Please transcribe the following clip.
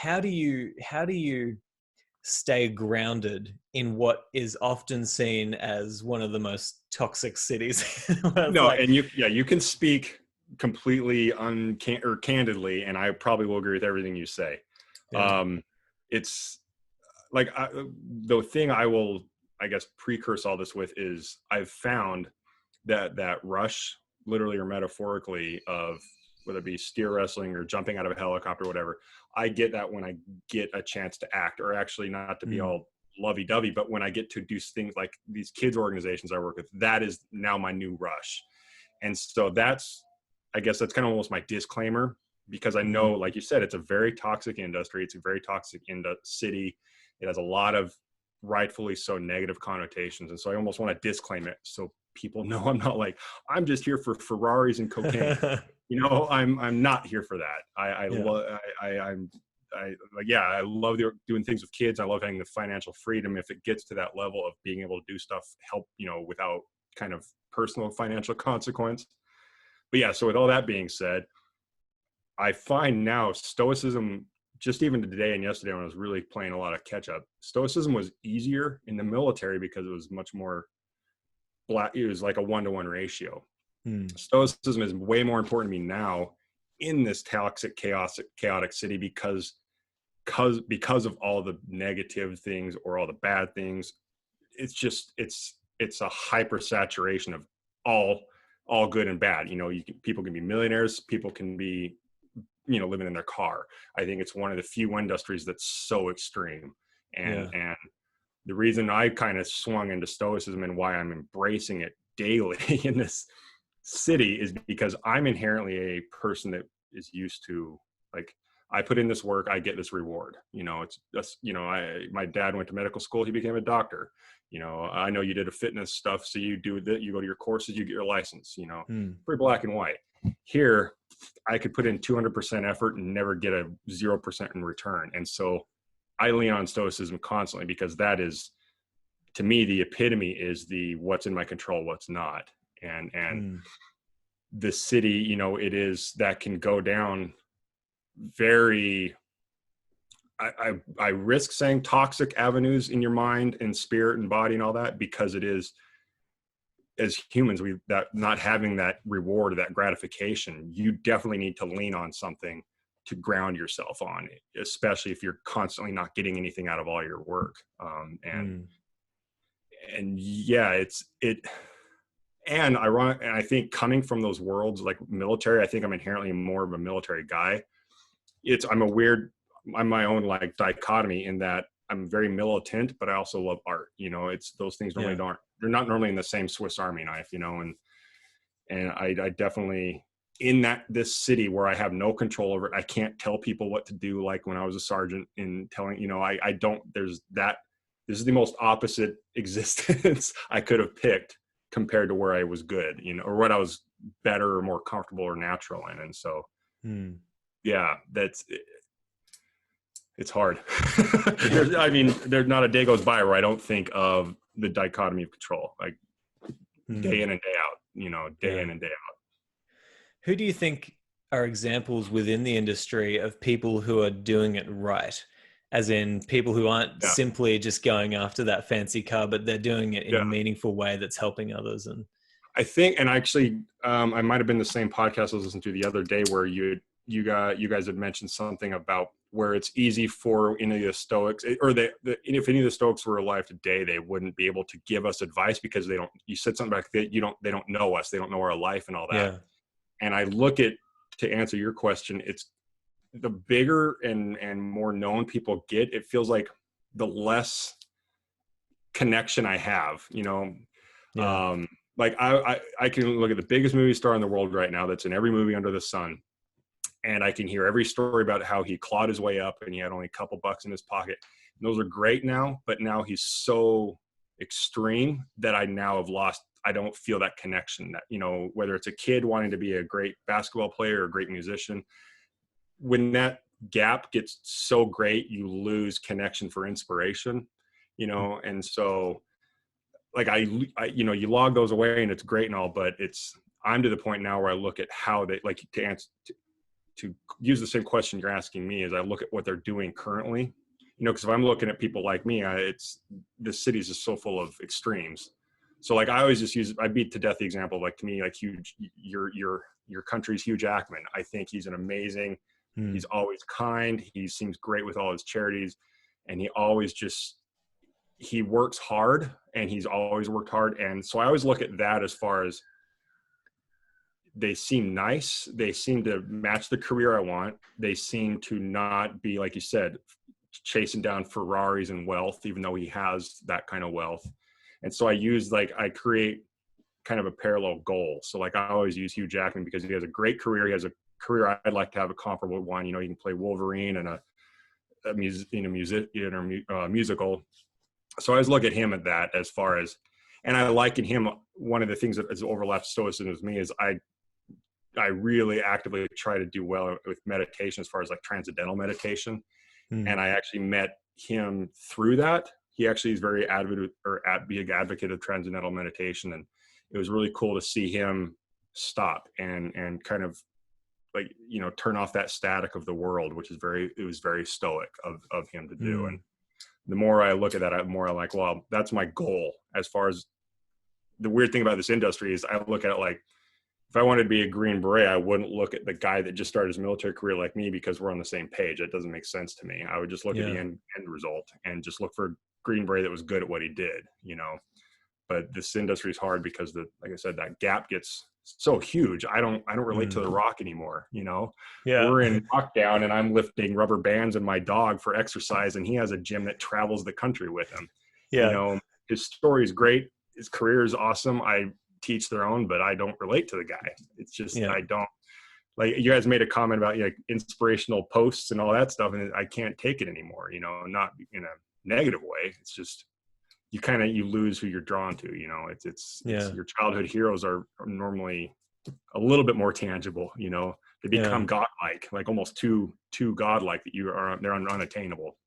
how do you stay grounded in what is often seen as one of the most toxic cities? No, and you can speak completely or candidly, and I probably will agree with everything you say. Yeah. It's like the thing I will, I guess, precurse all this with is I've found that rush, literally or metaphorically, of whether it be steer wrestling or jumping out of a helicopter or whatever, I get that when I get a chance to act, or actually not to be all lovey-dovey, but when I get to do things like these kids organizations I work with, that is now my new rush. And so I guess that's kind of almost my disclaimer, because I know, like you said, it's a very toxic industry. It's a very toxic city. It has a lot of, rightfully so, negative connotations. And so I almost want to disclaim it so people know I'm not like, I'm just here for Ferraris and cocaine. I'm not here for that. I love doing things with kids. I love having the financial freedom if it gets to that level of being able to do stuff, help, without kind of personal financial consequence. But yeah, so with all that being said, I find now Stoicism, just even today and yesterday when I was really playing a lot of catch up, Stoicism was easier in the military because it was much more it was like a 1-to-1 ratio. Stoicism is way more important to me now in this toxic, chaotic city because of all the negative things or all the bad things. It's just, it's a hyper saturation of all good and bad. People can be millionaires, people can be, living in their car. I think it's one of the few industries that's so extreme. And the reason I kind of swung into Stoicism and why I'm embracing it daily in this city is because I'm inherently a person that is used to, like, I put in this work, I get this reward. It's just, my dad went to medical school, he became a doctor. I know you did a fitness stuff, so you do that, you go to your courses, you get your license, pretty black and white. Here, I could put in 200% effort and never get a 0% in return. And so I lean on Stoicism constantly because that is, to me, the epitome is the what's in my control, what's not. And the city, it is that can go down very, I risk saying toxic avenues in your mind and spirit and body and all that, because it is, as humans, that not having that reward, that gratification, you definitely need to lean on something to ground yourself on, especially if you're constantly not getting anything out of all your work. And ironic. And I think coming from those worlds, like military, I think I'm inherently more of a military guy. I'm my own like dichotomy in that I'm very militant, but I also love art. It's those things normally they're not normally in the same Swiss Army knife, and I definitely, in this city where I have no control over it, I can't tell people what to do. Like when I was a sergeant in telling, I don't, this is the most opposite existence I could have picked compared to where I was good, or what I was better or more comfortable or natural in. And so, it's hard. There's not a day goes by where I don't think of the dichotomy of control, like day in and day out, day in and day out. Who do you think are examples within the industry of people who are doing it right? As in people who aren't simply just going after that fancy car, but they're doing it in a meaningful way that's helping others. And I think, and actually, I might have been the same podcast I was listening to the other day where you guys had mentioned something about where it's easy for any of the Stoics, or if any of the Stoics were alive today, they wouldn't be able to give us advice because you said something back that they don't know us, they don't know our life and all that. Yeah. And I look at, to answer your question, it's the bigger and more known people get, it feels like the less connection I have, like I can look at the biggest movie star in the world right now that's in every movie under the sun, and I can hear every story about how he clawed his way up and he had only a couple bucks in his pocket. And those are great now, but now he's so extreme that I now have lost, I don't feel that connection that, whether it's a kid wanting to be a great basketball player or a great musician, when that gap gets so great, you lose connection for inspiration, and so like you log those away and it's great and all, but I'm to the point now where I look at how they, like, to answer use the same question you're asking me as I look at what they're doing currently, because if I'm looking at people like me, the city is just so full of extremes. So like I always just I beat to death the example of, like, to me, like your country's Hugh Jackman. I think he's an amazing, he's always kind. He seems great with all his charities, and he works hard, and he's always worked hard. And so I always look at that as far as, they seem nice. They seem to match the career I want. They seem to not be, like you said, chasing down Ferraris and wealth, even though he has that kind of wealth. And so I create kind of a parallel goal. So like I always use Hugh Jackman because he has a great career. He has a career I'd like to have a comparable one. He can play Wolverine and a musical. So I always look at him at that as far as, and I like in him, one of the things that has overlapped Stoicism with me is I really actively try to do well with meditation, as far as like transcendental meditation. And I actually met him through that. He actually is very big advocate of transcendental meditation. And it was really cool to see him stop and kind of like, turn off that static of the world, which it was very stoic of him to do. And the more I look at that, the more I'm like, well, that's my goal. As far as the weird thing about this industry is, I look at it like, if I wanted to be a Green Beret, I wouldn't look at the guy that just started his military career like me, because we're on the same page. It doesn't make sense to me. I would just look at the end result and just look for a Green Beret that was good at what he did, But this industry is hard because like I said, that gap gets so huge. I don't relate to The Rock anymore. We're in lockdown and I'm lifting rubber bands and my dog for exercise, and he has a gym that travels the country with him. His story is great. His career is awesome. I teach their own, but I don't relate to the guy. It's just, I don't, like, you guys made a comment about inspirational posts and all that stuff, and I can't take it anymore, not in a negative way. It's just, you lose who you're drawn to, it's your childhood heroes are normally a little bit more tangible, they become godlike, like almost too godlike, that they're unattainable.